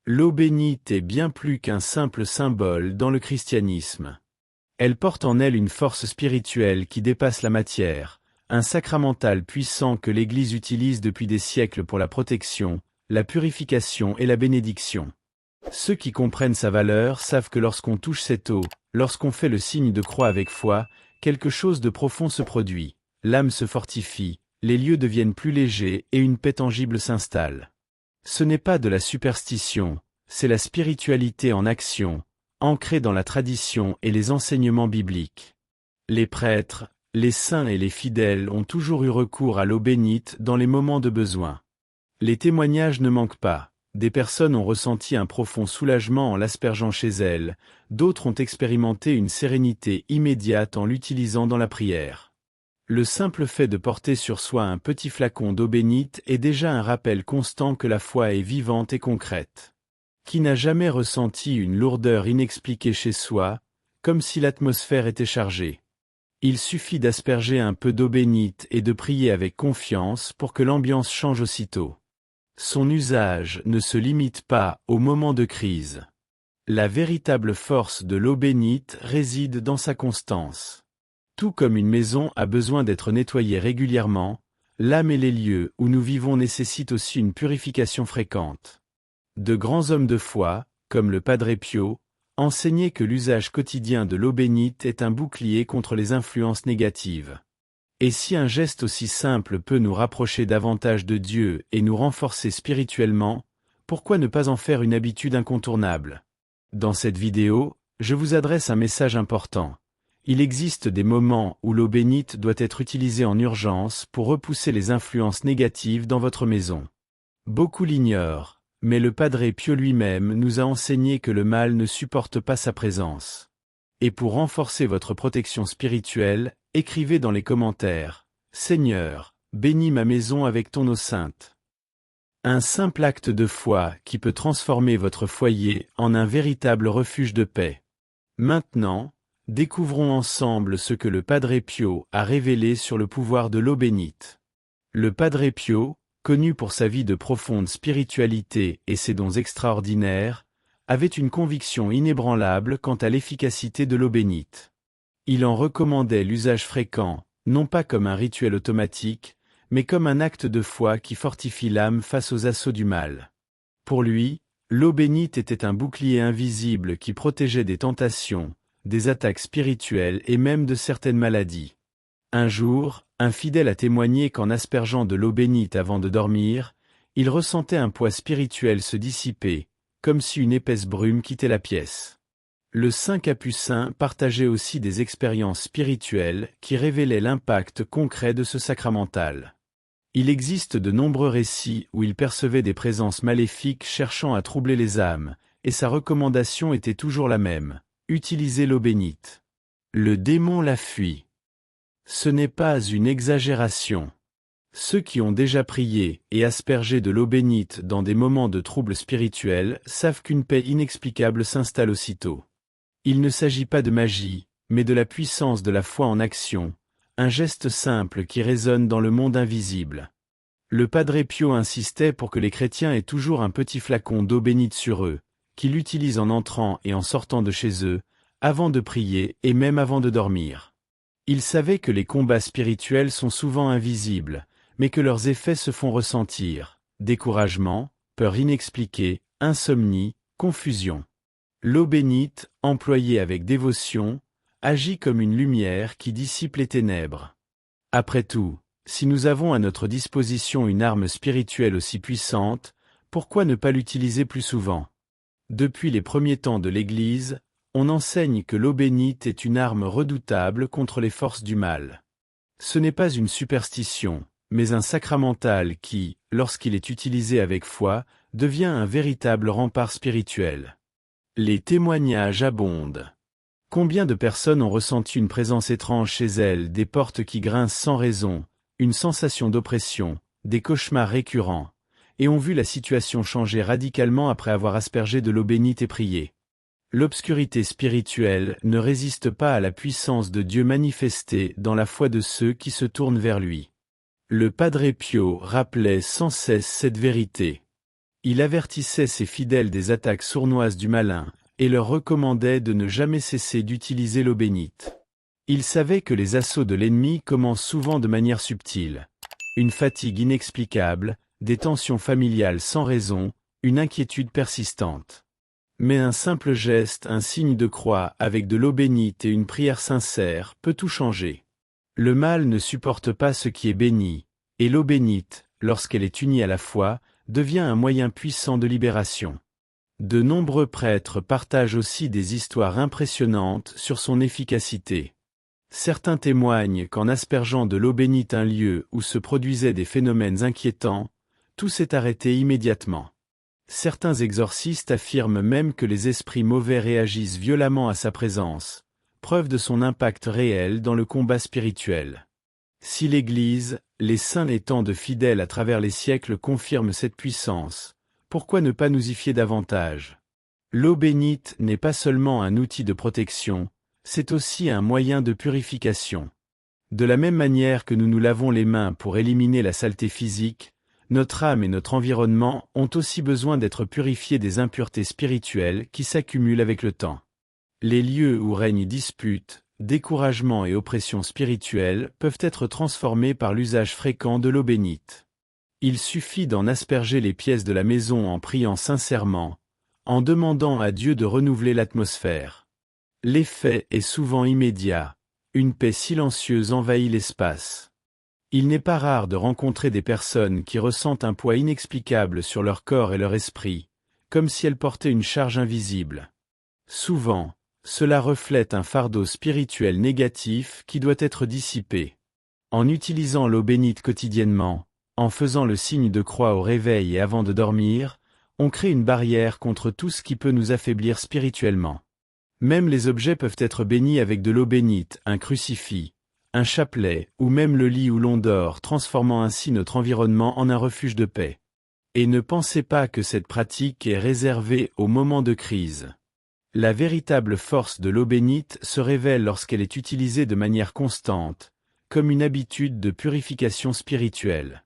L'eau bénite est bien plus qu'un simple symbole dans le christianisme. Elle porte en elle une force spirituelle qui dépasse la matière, un sacramental puissant que l'Église utilise depuis des siècles pour la protection, la purification et la bénédiction. Ceux qui comprennent sa valeur savent que lorsqu'on touche cette eau, lorsqu'on fait le signe de croix avec foi, quelque chose de profond se produit, l'âme se fortifie, les lieux deviennent plus légers et une paix tangible s'installe. Ce n'est pas de la superstition, c'est la spiritualité en action, ancrée dans la tradition et les enseignements bibliques. Les prêtres, les saints et les fidèles ont toujours eu recours à l'eau bénite dans les moments de besoin. Les témoignages ne manquent pas. Des personnes ont ressenti un profond soulagement en l'aspergeant chez elles, d'autres ont expérimenté une sérénité immédiate en l'utilisant dans la prière. Le simple fait de porter sur soi un petit flacon d'eau bénite est déjà un rappel constant que la foi est vivante et concrète. Qui n'a jamais ressenti une lourdeur inexpliquée chez soi, comme si l'atmosphère était chargée? Il suffit d'asperger un peu d'eau bénite et de prier avec confiance pour que l'ambiance change aussitôt. Son usage ne se limite pas aux moments de crise. La véritable force de l'eau bénite réside dans sa constance. Tout comme une maison a besoin d'être nettoyée régulièrement, l'âme et les lieux où nous vivons nécessitent aussi une purification fréquente. De grands hommes de foi, comme le Padre Pio, enseignaient que l'usage quotidien de l'eau bénite est un bouclier contre les influences négatives. Et si un geste aussi simple peut nous rapprocher davantage de Dieu et nous renforcer spirituellement, pourquoi ne pas en faire une habitude incontournable? Dans cette vidéo, je vous adresse un message important. Il existe des moments où l'eau bénite doit être utilisée en urgence pour repousser les influences négatives dans votre maison. Beaucoup l'ignorent, mais le Padre Pio lui-même nous a enseigné que le mal ne supporte pas sa présence. Et pour renforcer votre protection spirituelle, écrivez dans les commentaires « Seigneur, bénis ma maison avec ton eau sainte ». Un simple acte de foi qui peut transformer votre foyer en un véritable refuge de paix. Maintenant, découvrons ensemble ce que le Padre Pio a révélé sur le pouvoir de l'eau bénite. Le Padre Pio, connu pour sa vie de profonde spiritualité et ses dons extraordinaires, avait une conviction inébranlable quant à l'efficacité de l'eau bénite. Il en recommandait l'usage fréquent, non pas comme un rituel automatique, mais comme un acte de foi qui fortifie l'âme face aux assauts du mal. Pour lui, l'eau bénite était un bouclier invisible qui protégeait des tentations, des attaques spirituelles et même de certaines maladies. Un jour, un fidèle a témoigné qu'en aspergeant de l'eau bénite avant de dormir, il ressentait un poids spirituel se dissiper, comme si une épaisse brume quittait la pièce. Le saint Capucin partageait aussi des expériences spirituelles qui révélaient l'impact concret de ce sacramental. Il existe de nombreux récits où il percevait des présences maléfiques cherchant à troubler les âmes, et sa recommandation était toujours la même. Utilisez l'eau bénite. Le démon la fuit. Ce n'est pas une exagération. Ceux qui ont déjà prié et aspergé de l'eau bénite dans des moments de troubles spirituels savent qu'une paix inexplicable s'installe aussitôt. Il ne s'agit pas de magie, mais de la puissance de la foi en action, un geste simple qui résonne dans le monde invisible. Le Padre Pio insistait pour que les chrétiens aient toujours un petit flacon d'eau bénite sur eux, qu'ils l'utilisent en entrant et en sortant de chez eux, avant de prier et même avant de dormir. Il savait que les combats spirituels sont souvent invisibles, mais que leurs effets se font ressentir: découragement, peur inexpliquée, insomnie, confusion. L'eau bénite, employée avec dévotion, agit comme une lumière qui dissipe les ténèbres. Après tout, si nous avons à notre disposition une arme spirituelle aussi puissante, pourquoi ne pas l'utiliser plus souvent? Depuis les premiers temps de l'Église, on enseigne que l'eau bénite est une arme redoutable contre les forces du mal. Ce n'est pas une superstition, mais un sacramental qui, lorsqu'il est utilisé avec foi, devient un véritable rempart spirituel. Les témoignages abondent. Combien de personnes ont ressenti une présence étrange chez elles, des portes qui grincent sans raison, une sensation d'oppression, des cauchemars récurrents, et ont vu la situation changer radicalement après avoir aspergé de l'eau bénite et prié. L'obscurité spirituelle ne résiste pas à la puissance de Dieu manifestée dans la foi de ceux qui se tournent vers lui. Le Padre Pio rappelait sans cesse cette vérité. Il avertissait ses fidèles des attaques sournoises du malin, et leur recommandait de ne jamais cesser d'utiliser l'eau bénite. Il savait que les assauts de l'ennemi commencent souvent de manière subtile. Une fatigue inexplicable, des tensions familiales sans raison, une inquiétude persistante. Mais un simple geste, un signe de croix avec de l'eau bénite et une prière sincère peut tout changer. Le mal ne supporte pas ce qui est béni, et l'eau bénite, lorsqu'elle est unie à la foi, devient un moyen puissant de libération. De nombreux prêtres partagent aussi des histoires impressionnantes sur son efficacité. Certains témoignent qu'en aspergeant de l'eau bénite un lieu où se produisaient des phénomènes inquiétants, tout s'est arrêté immédiatement. Certains exorcistes affirment même que les esprits mauvais réagissent violemment à sa présence, preuve de son impact réel dans le combat spirituel. Si l'Église, les saints et tant de fidèles à travers les siècles confirment cette puissance, pourquoi ne pas nous y fier davantage? L'eau bénite n'est pas seulement un outil de protection, c'est aussi un moyen de purification. De la même manière que nous nous lavons les mains pour éliminer la saleté physique, notre âme et notre environnement ont aussi besoin d'être purifiés des impuretés spirituelles qui s'accumulent avec le temps. Les lieux où règnent disputes, découragement et oppression spirituelle peuvent être transformés par l'usage fréquent de l'eau bénite. Il suffit d'en asperger les pièces de la maison en priant sincèrement, en demandant à Dieu de renouveler l'atmosphère. L'effet est souvent immédiat, une paix silencieuse envahit l'espace. Il n'est pas rare de rencontrer des personnes qui ressentent un poids inexplicable sur leur corps et leur esprit, comme si elles portaient une charge invisible. Souvent, cela reflète un fardeau spirituel négatif qui doit être dissipé. En utilisant l'eau bénite quotidiennement, en faisant le signe de croix au réveil et avant de dormir, on crée une barrière contre tout ce qui peut nous affaiblir spirituellement. Même les objets peuvent être bénis avec de l'eau bénite, un crucifix, un chapelet, ou même le lit où l'on dort, transformant ainsi notre environnement en un refuge de paix. Et ne pensez pas que cette pratique est réservée aux moments de crise. La véritable force de l'eau bénite se révèle lorsqu'elle est utilisée de manière constante, comme une habitude de purification spirituelle.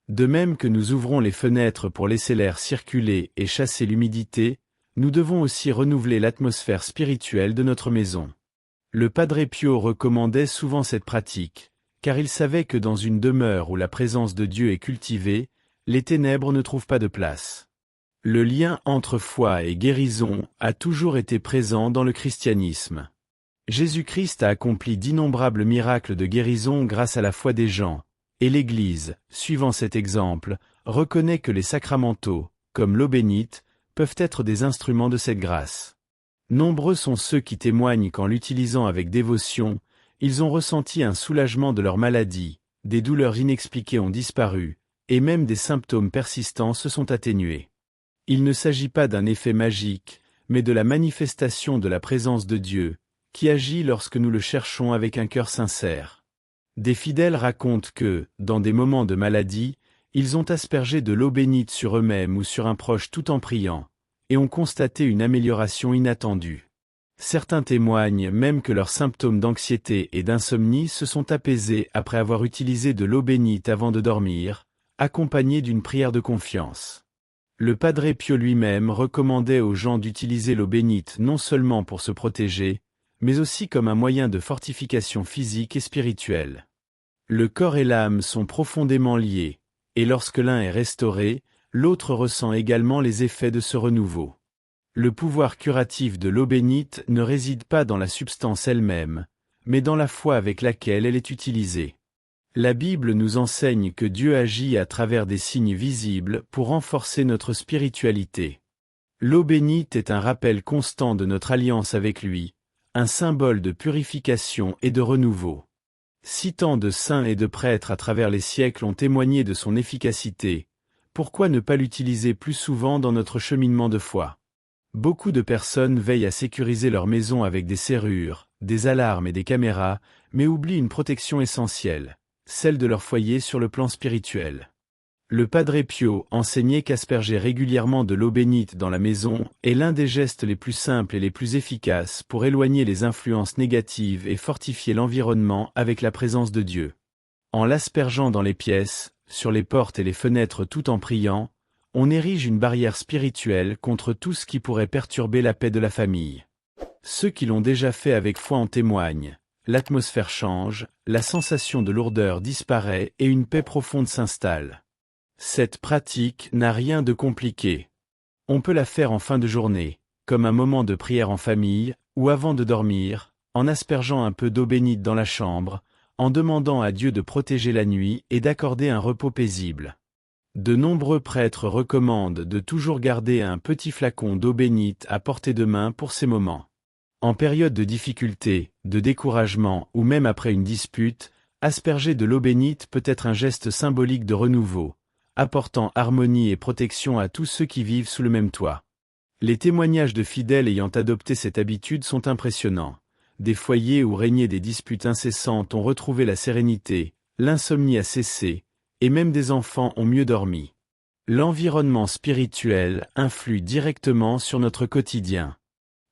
De même que nous ouvrons les fenêtres pour laisser l'air circuler et chasser l'humidité, nous devons aussi renouveler l'atmosphère spirituelle de notre maison. Le Padre Pio recommandait souvent cette pratique, car il savait que dans une demeure où la présence de Dieu est cultivée, les ténèbres ne trouvent pas de place. Le lien entre foi et guérison a toujours été présent dans le christianisme. Jésus-Christ a accompli d'innombrables miracles de guérison grâce à la foi des gens, et l'Église, suivant cet exemple, reconnaît que les sacramentaux, comme l'eau bénite, peuvent être des instruments de cette grâce. Nombreux sont ceux qui témoignent qu'en l'utilisant avec dévotion, ils ont ressenti un soulagement de leur maladie, des douleurs inexpliquées ont disparu, et même des symptômes persistants se sont atténués. Il ne s'agit pas d'un effet magique, mais de la manifestation de la présence de Dieu, qui agit lorsque nous le cherchons avec un cœur sincère. Des fidèles racontent que, dans des moments de maladie, ils ont aspergé de l'eau bénite sur eux-mêmes ou sur un proche tout en priant, et ont constaté une amélioration inattendue. Certains témoignent même que leurs symptômes d'anxiété et d'insomnie se sont apaisés après avoir utilisé de l'eau bénite avant de dormir, accompagnés d'une prière de confiance. Le Padre Pio lui-même recommandait aux gens d'utiliser l'eau bénite non seulement pour se protéger, mais aussi comme un moyen de fortification physique et spirituelle. Le corps et l'âme sont profondément liés, et lorsque l'un est restauré, l'autre ressent également les effets de ce renouveau. Le pouvoir curatif de l'eau bénite ne réside pas dans la substance elle-même, mais dans la foi avec laquelle elle est utilisée. La Bible nous enseigne que Dieu agit à travers des signes visibles pour renforcer notre spiritualité. L'eau bénite est un rappel constant de notre alliance avec lui, un symbole de purification et de renouveau. Si tant de saints et de prêtres à travers les siècles ont témoigné de son efficacité, pourquoi ne pas l'utiliser plus souvent dans notre cheminement de foi? Beaucoup de personnes veillent à sécuriser leur maison avec des serrures, des alarmes et des caméras, mais oublient une protection essentielle, celle de leur foyer sur le plan spirituel. Le Padre Pio enseignait qu'asperger régulièrement de l'eau bénite dans la maison est l'un des gestes les plus simples et les plus efficaces pour éloigner les influences négatives et fortifier l'environnement avec la présence de Dieu. En l'aspergeant dans les pièces, sur les portes et les fenêtres tout en priant, on érige une barrière spirituelle contre tout ce qui pourrait perturber la paix de la famille. Ceux qui l'ont déjà fait avec foi en témoignent. L'atmosphère change, la sensation de lourdeur disparaît et une paix profonde s'installe. Cette pratique n'a rien de compliqué. On peut la faire en fin de journée, comme un moment de prière en famille, ou avant de dormir, en aspergeant un peu d'eau bénite dans la chambre, en demandant à Dieu de protéger la nuit et d'accorder un repos paisible. De nombreux prêtres recommandent de toujours garder un petit flacon d'eau bénite à portée de main pour ces moments. En période de difficulté, de découragement ou même après une dispute, asperger de l'eau bénite peut être un geste symbolique de renouveau, apportant harmonie et protection à tous ceux qui vivent sous le même toit. Les témoignages de fidèles ayant adopté cette habitude sont impressionnants. Des foyers où régnaient des disputes incessantes ont retrouvé la sérénité, l'insomnie a cessé, et même des enfants ont mieux dormi. L'environnement spirituel influe directement sur notre quotidien.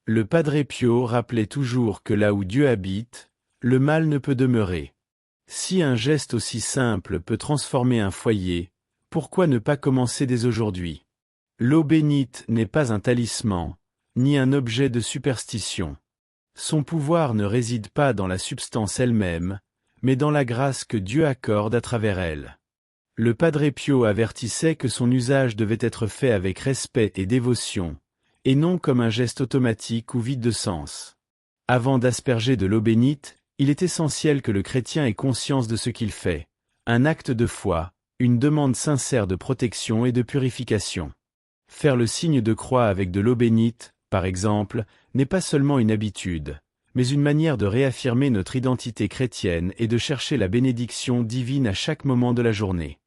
Le Padre Pio rappelait toujours que là où Dieu habite, le mal ne peut demeurer. Si un geste aussi simple peut transformer un foyer, pourquoi ne pas commencer dès aujourd'hui? L'eau bénite n'est pas un talisman, ni un objet de superstition. Son pouvoir ne réside pas dans la substance elle-même, mais dans la grâce que Dieu accorde à travers elle. Le Padre Pio avertissait que son usage devait être fait avec respect et dévotion, et non comme un geste automatique ou vide de sens. Avant d'asperger de l'eau bénite, il est essentiel que le chrétien ait conscience de ce qu'il fait, un acte de foi, une demande sincère de protection et de purification. Faire le signe de croix avec de l'eau bénite, par exemple, n'est pas seulement une habitude, mais une manière de réaffirmer notre identité chrétienne et de chercher la bénédiction divine à chaque moment de la journée.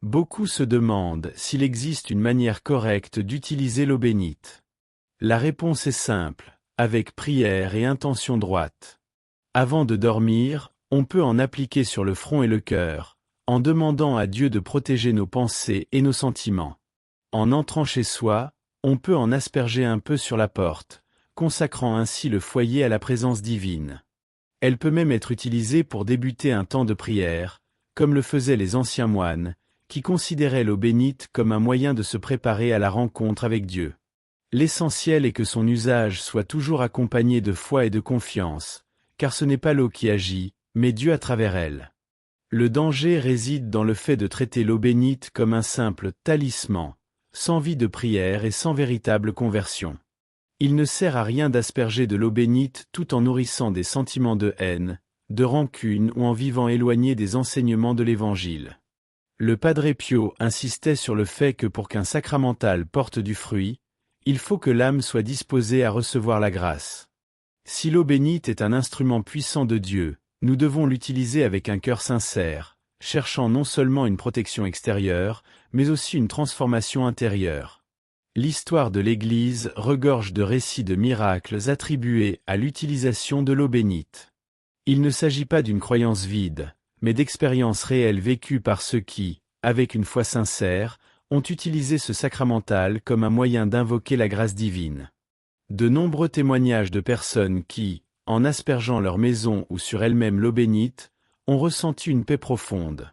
Beaucoup se demandent s'il existe une manière correcte d'utiliser l'eau bénite. La réponse est simple, avec prière et intention droite. Avant de dormir, on peut en appliquer sur le front et le cœur, en demandant à Dieu de protéger nos pensées et nos sentiments. En entrant chez soi, on peut en asperger un peu sur la porte, consacrant ainsi le foyer à la présence divine. Elle peut même être utilisée pour débuter un temps de prière, comme le faisaient les anciens moines, qui considéraient l'eau bénite comme un moyen de se préparer à la rencontre avec Dieu. L'essentiel est que son usage soit toujours accompagné de foi et de confiance, car ce n'est pas l'eau qui agit, mais Dieu à travers elle. Le danger réside dans le fait de traiter l'eau bénite comme un simple talisman, sans vie de prière et sans véritable conversion. Il ne sert à rien d'asperger de l'eau bénite tout en nourrissant des sentiments de haine, de rancune ou en vivant éloigné des enseignements de l'Évangile. Le Padre Pio insistait sur le fait que pour qu'un sacramental porte du fruit, il faut que l'âme soit disposée à recevoir la grâce. Si l'eau bénite est un instrument puissant de Dieu, nous devons l'utiliser avec un cœur sincère, cherchant non seulement une protection extérieure, mais aussi une transformation intérieure. L'histoire de l'Église regorge de récits de miracles attribués à l'utilisation de l'eau bénite. Il ne s'agit pas d'une croyance vide, mais d'expériences réelles vécues par ceux qui, avec une foi sincère, ont utilisé ce sacramental comme un moyen d'invoquer la grâce divine. De nombreux témoignages de personnes qui, en aspergeant leur maison ou sur elles-mêmes l'eau bénite, ont ressenti une paix profonde.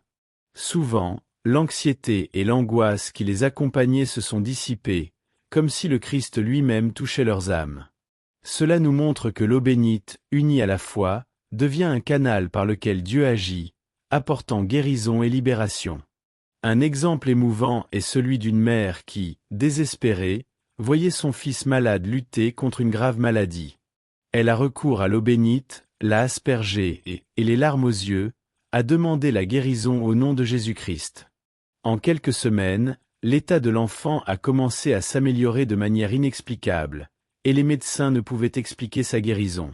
Souvent, l'anxiété et l'angoisse qui les accompagnaient se sont dissipées, comme si le Christ lui-même touchait leurs âmes. Cela nous montre que l'eau bénite, unie à la foi, devient un canal par lequel Dieu agit, apportant guérison et libération. Un exemple émouvant est celui d'une mère qui, désespérée, voyait son fils malade lutter contre une grave maladie. Elle a recours à l'eau bénite, l'a aspergée et les larmes aux yeux, a demandé la guérison au nom de Jésus-Christ. En quelques semaines, l'état de l'enfant a commencé à s'améliorer de manière inexplicable, et les médecins ne pouvaient expliquer sa guérison.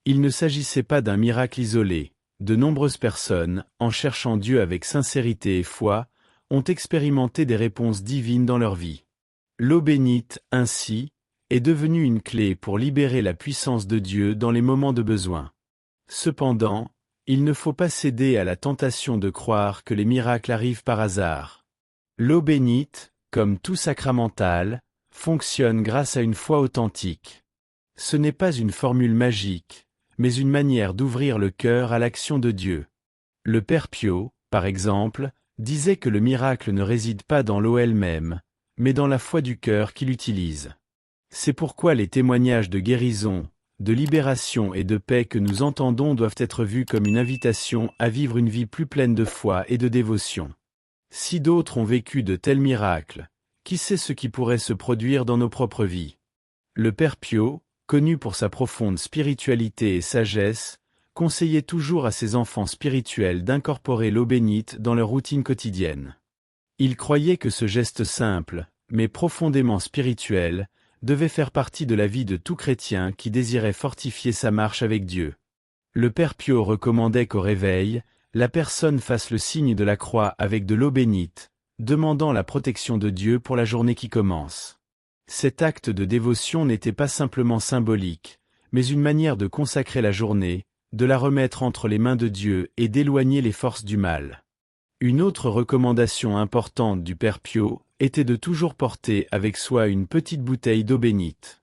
Il ne s'agissait pas d'un miracle isolé. De nombreuses personnes, en cherchant Dieu avec sincérité et foi, ont expérimenté des réponses divines dans leur vie. L'eau bénite, ainsi, est devenue une clé pour libérer la puissance de Dieu dans les moments de besoin. Cependant, il ne faut pas céder à la tentation de croire que les miracles arrivent par hasard. L'eau bénite, comme tout sacramental, fonctionne grâce à une foi authentique. Ce n'est pas une formule magique, mais une manière d'ouvrir le cœur à l'action de Dieu. Le Père Pio, par exemple, disait que le miracle ne réside pas dans l'eau elle-même, mais dans la foi du cœur qu'il utilise. C'est pourquoi les témoignages de guérison, de libération et de paix que nous entendons doivent être vus comme une invitation à vivre une vie plus pleine de foi et de dévotion. Si d'autres ont vécu de tels miracles, qui sait ce qui pourrait se produire dans nos propres vies? Le Père Pio, connu pour sa profonde spiritualité et sagesse, conseillait toujours à ses enfants spirituels d'incorporer l'eau bénite dans leur routine quotidienne. Il croyait que ce geste simple, mais profondément spirituel, devait faire partie de la vie de tout chrétien qui désirait fortifier sa marche avec Dieu. Le Père Pio recommandait qu'au réveil, la personne fasse le signe de la croix avec de l'eau bénite, demandant la protection de Dieu pour la journée qui commence. Cet acte de dévotion n'était pas simplement symbolique, mais une manière de consacrer la journée, de la remettre entre les mains de Dieu et d'éloigner les forces du mal. Une autre recommandation importante du Père Pio était de toujours porter avec soi une petite bouteille d'eau bénite.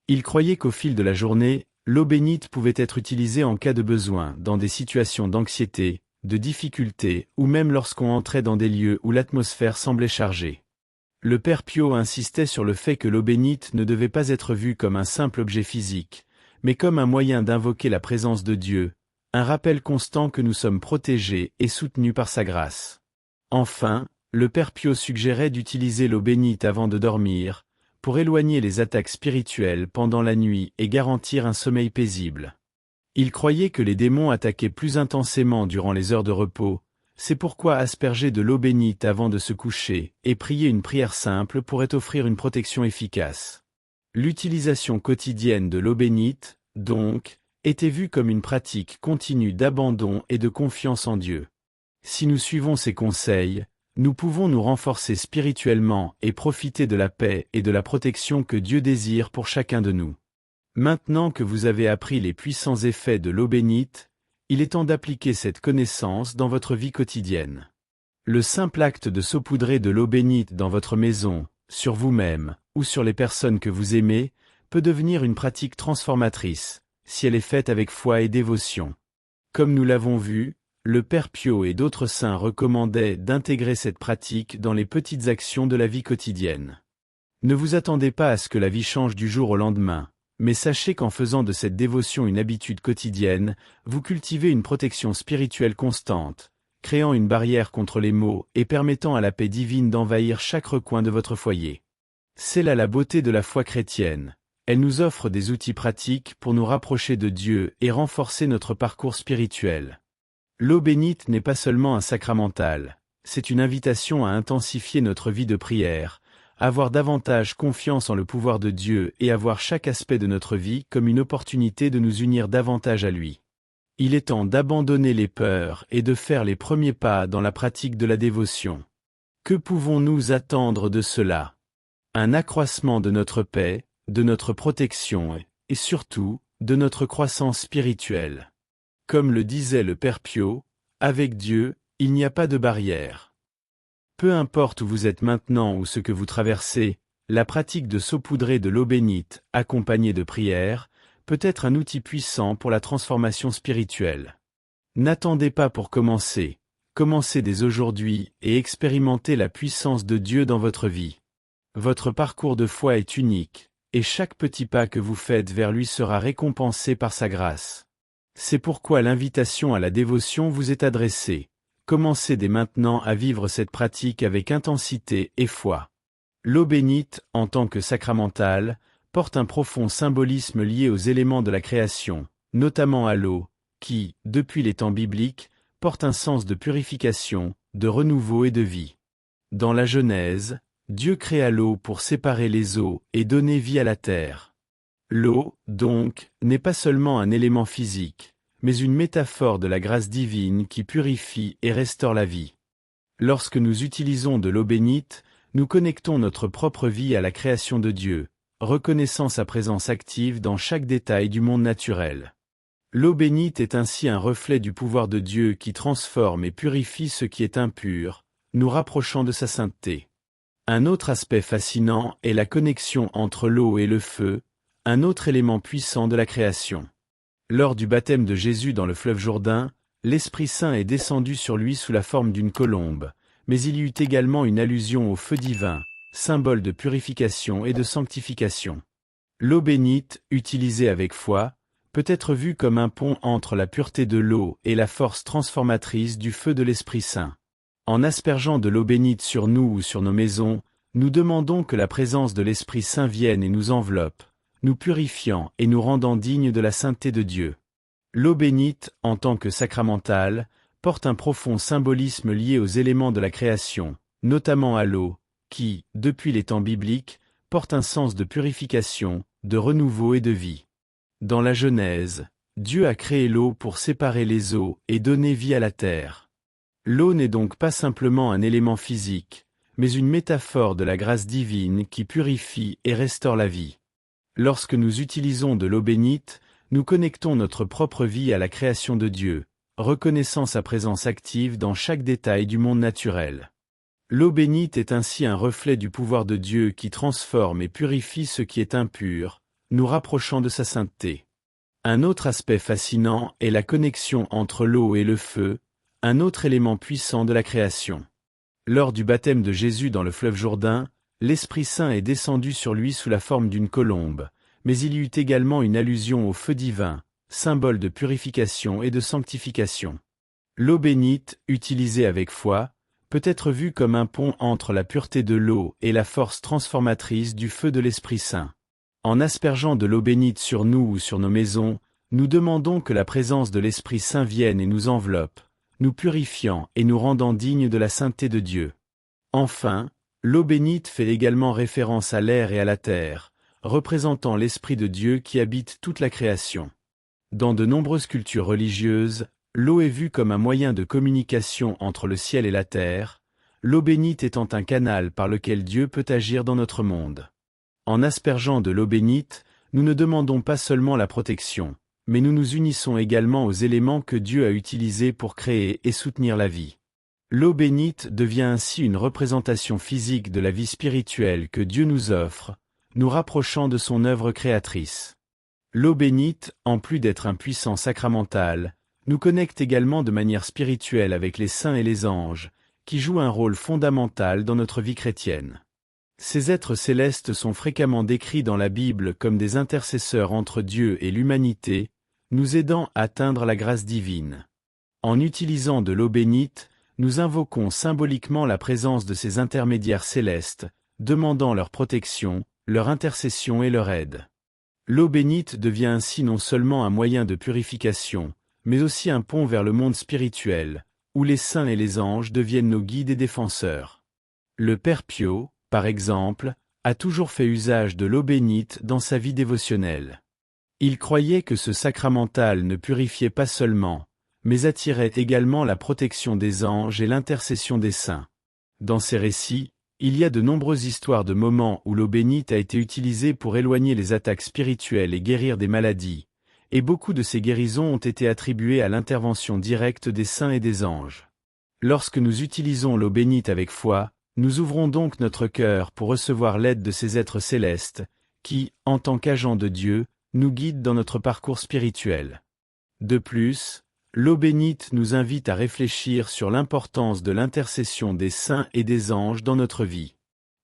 Il croyait qu'au fil de la journée, l'eau bénite pouvait être utilisée en cas de besoin, dans des situations d'anxiété, de difficulté, ou même lorsqu'on entrait dans des lieux où l'atmosphère semblait chargée. Le Père Pio insistait sur le fait que l'eau bénite ne devait pas être vue comme un simple objet physique, mais comme un moyen d'invoquer la présence de Dieu, un rappel constant que nous sommes protégés et soutenus par sa grâce. Enfin, le Père Pio suggérait d'utiliser l'eau bénite avant de dormir, pour éloigner les attaques spirituelles pendant la nuit et garantir un sommeil paisible. Il croyait que les démons attaquaient plus intensément durant les heures de repos, c'est pourquoi asperger de l'eau bénite avant de se coucher et prier une prière simple pourrait offrir une protection efficace. L'utilisation quotidienne de l'eau bénite, donc, était vue comme une pratique continue d'abandon et de confiance en Dieu. Si nous suivons ces conseils, nous pouvons nous renforcer spirituellement et profiter de la paix et de la protection que Dieu désire pour chacun de nous. Maintenant que vous avez appris les puissants effets de l'eau bénite, il est temps d'appliquer cette connaissance dans votre vie quotidienne. Le simple acte de saupoudrer de l'eau bénite dans votre maison, sur vous-même, ou sur les personnes que vous aimez, peut devenir une pratique transformatrice, si elle est faite avec foi et dévotion. Comme nous l'avons vu, le Père Pio et d'autres saints recommandaient d'intégrer cette pratique dans les petites actions de la vie quotidienne. Ne vous attendez pas à ce que la vie change du jour au lendemain, mais sachez qu'en faisant de cette dévotion une habitude quotidienne, vous cultivez une protection spirituelle constante, créant une barrière contre les maux et permettant à la paix divine d'envahir chaque recoin de votre foyer. C'est là la beauté de la foi chrétienne. Elle nous offre des outils pratiques pour nous rapprocher de Dieu et renforcer notre parcours spirituel. L'eau bénite n'est pas seulement un sacramental, c'est une invitation à intensifier notre vie de prière, avoir davantage confiance en le pouvoir de Dieu et à voir chaque aspect de notre vie comme une opportunité de nous unir davantage à lui. Il est temps d'abandonner les peurs et de faire les premiers pas dans la pratique de la dévotion. Que pouvons-nous attendre de cela? Un accroissement de notre paix, de notre protection et surtout, de notre croissance spirituelle. Comme le disait le Père Pio, avec Dieu, il n'y a pas de barrière. Peu importe où vous êtes maintenant ou ce que vous traversez, la pratique de saupoudrer de l'eau bénite, accompagnée de prières, peut être un outil puissant pour la transformation spirituelle. N'attendez pas pour commencer, commencez dès aujourd'hui et expérimentez la puissance de Dieu dans votre vie. Votre parcours de foi est unique, et chaque petit pas que vous faites vers lui sera récompensé par sa grâce. C'est pourquoi l'invitation à la dévotion vous est adressée. Commencez dès maintenant à vivre cette pratique avec intensité et foi. L'eau bénite, en tant que sacramentale, porte un profond symbolisme lié aux éléments de la création, notamment à l'eau, qui, depuis les temps bibliques, porte un sens de purification, de renouveau et de vie. Dans la Genèse, Dieu créa l'eau pour séparer les eaux et donner vie à la terre. L'eau, donc, n'est pas seulement un élément physique, mais une métaphore de la grâce divine qui purifie et restaure la vie. Lorsque nous utilisons de l'eau bénite, nous connectons notre propre vie à la création de Dieu, reconnaissant sa présence active dans chaque détail du monde naturel. L'eau bénite est ainsi un reflet du pouvoir de Dieu qui transforme et purifie ce qui est impur, nous rapprochant de sa sainteté. Un autre aspect fascinant est la connexion entre l'eau et le feu, un autre élément puissant de la création. Lors du baptême de Jésus dans le fleuve Jourdain, l'Esprit Saint est descendu sur lui sous la forme d'une colombe, mais il y eut également une allusion au feu divin, symbole de purification et de sanctification. L'eau bénite, utilisée avec foi, peut être vue comme un pont entre la pureté de l'eau et la force transformatrice du feu de l'Esprit Saint. En aspergeant de l'eau bénite sur nous ou sur nos maisons, nous demandons que la présence de l'Esprit Saint vienne et nous enveloppe, nous purifiant et nous rendant dignes de la sainteté de Dieu. L'eau bénite, en tant que sacramentale, porte un profond symbolisme lié aux éléments de la création, notamment à l'eau, qui, depuis les temps bibliques, porte un sens de purification, de renouveau et de vie. Dans la Genèse, Dieu a créé l'eau pour séparer les eaux et donner vie à la terre. L'eau n'est donc pas simplement un élément physique, mais une métaphore de la grâce divine qui purifie et restaure la vie. Lorsque nous utilisons de l'eau bénite, nous connectons notre propre vie à la création de Dieu, reconnaissant sa présence active dans chaque détail du monde naturel. L'eau bénite est ainsi un reflet du pouvoir de Dieu qui transforme et purifie ce qui est impur, nous rapprochant de sa sainteté. Un autre aspect fascinant est la connexion entre l'eau et le feu, un autre élément puissant de la création. Lors du baptême de Jésus dans le fleuve Jourdain, l'Esprit Saint est descendu sur lui sous la forme d'une colombe, mais il y eut également une allusion au feu divin, symbole de purification et de sanctification. L'eau bénite, utilisée avec foi, peut être vue comme un pont entre la pureté de l'eau et la force transformatrice du feu de l'Esprit Saint. En aspergeant de l'eau bénite sur nous ou sur nos maisons, nous demandons que la présence de l'Esprit Saint vienne et nous enveloppe, nous purifiant et nous rendant dignes de la sainteté de Dieu. Enfin, l'eau bénite fait également référence à l'air et à la terre, représentant l'Esprit de Dieu qui habite toute la création. Dans de nombreuses cultures religieuses, l'eau est vue comme un moyen de communication entre le ciel et la terre, l'eau bénite étant un canal par lequel Dieu peut agir dans notre monde. En aspergeant de l'eau bénite, nous ne demandons pas seulement la protection, mais nous nous unissons également aux éléments que Dieu a utilisés pour créer et soutenir la vie. L'eau bénite devient ainsi une représentation physique de la vie spirituelle que Dieu nous offre, nous rapprochant de son œuvre créatrice. L'eau bénite, en plus d'être un puissant sacramental, nous connecte également de manière spirituelle avec les saints et les anges, qui jouent un rôle fondamental dans notre vie chrétienne. Ces êtres célestes sont fréquemment décrits dans la Bible comme des intercesseurs entre Dieu et l'humanité, nous aidant à atteindre la grâce divine. En utilisant de l'eau bénite, nous invoquons symboliquement la présence de ces intermédiaires célestes, demandant leur protection, leur intercession et leur aide. L'eau bénite devient ainsi non seulement un moyen de purification, mais aussi un pont vers le monde spirituel, où les saints et les anges deviennent nos guides et défenseurs. Le Père Pio, par exemple, a toujours fait usage de l'eau bénite dans sa vie dévotionnelle. Il croyait que ce sacramental ne purifiait pas seulement, mais attirait également la protection des anges et l'intercession des saints. Dans ses récits, il y a de nombreuses histoires de moments où l'eau bénite a été utilisée pour éloigner les attaques spirituelles et guérir des maladies, et beaucoup de ces guérisons ont été attribuées à l'intervention directe des saints et des anges. Lorsque nous utilisons l'eau bénite avec foi, nous ouvrons donc notre cœur pour recevoir l'aide de ces êtres célestes, qui, en tant qu'agents de Dieu, nous guident dans notre parcours spirituel. De plus, l'eau bénite nous invite à réfléchir sur l'importance de l'intercession des saints et des anges dans notre vie.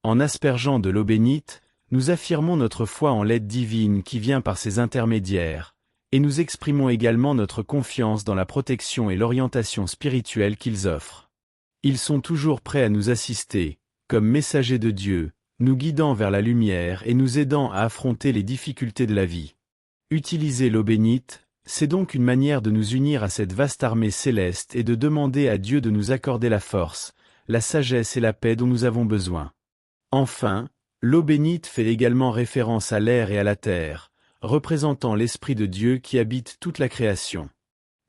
En aspergeant de l'eau bénite, nous affirmons notre foi en l'aide divine qui vient par ces intermédiaires, et nous exprimons également notre confiance dans la protection et l'orientation spirituelle qu'ils offrent. Ils sont toujours prêts à nous assister, comme messagers de Dieu, nous guidant vers la lumière et nous aidant à affronter les difficultés de la vie. Utiliser l'eau bénite, c'est donc une manière de nous unir à cette vaste armée céleste et de demander à Dieu de nous accorder la force, la sagesse et la paix dont nous avons besoin. Enfin, l'eau bénite fait également référence à l'air et à la terre, représentant l'Esprit de Dieu qui habite toute la création.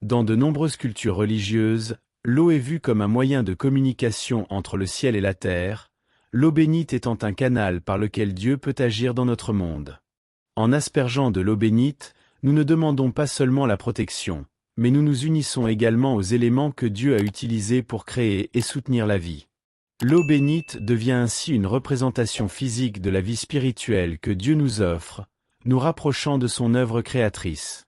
Dans de nombreuses cultures religieuses, l'eau est vue comme un moyen de communication entre le ciel et la terre, l'eau bénite étant un canal par lequel Dieu peut agir dans notre monde. En aspergeant de l'eau bénite, nous ne demandons pas seulement la protection, mais nous nous unissons également aux éléments que Dieu a utilisés pour créer et soutenir la vie. L'eau bénite devient ainsi une représentation physique de la vie spirituelle que Dieu nous offre, nous rapprochant de son œuvre créatrice.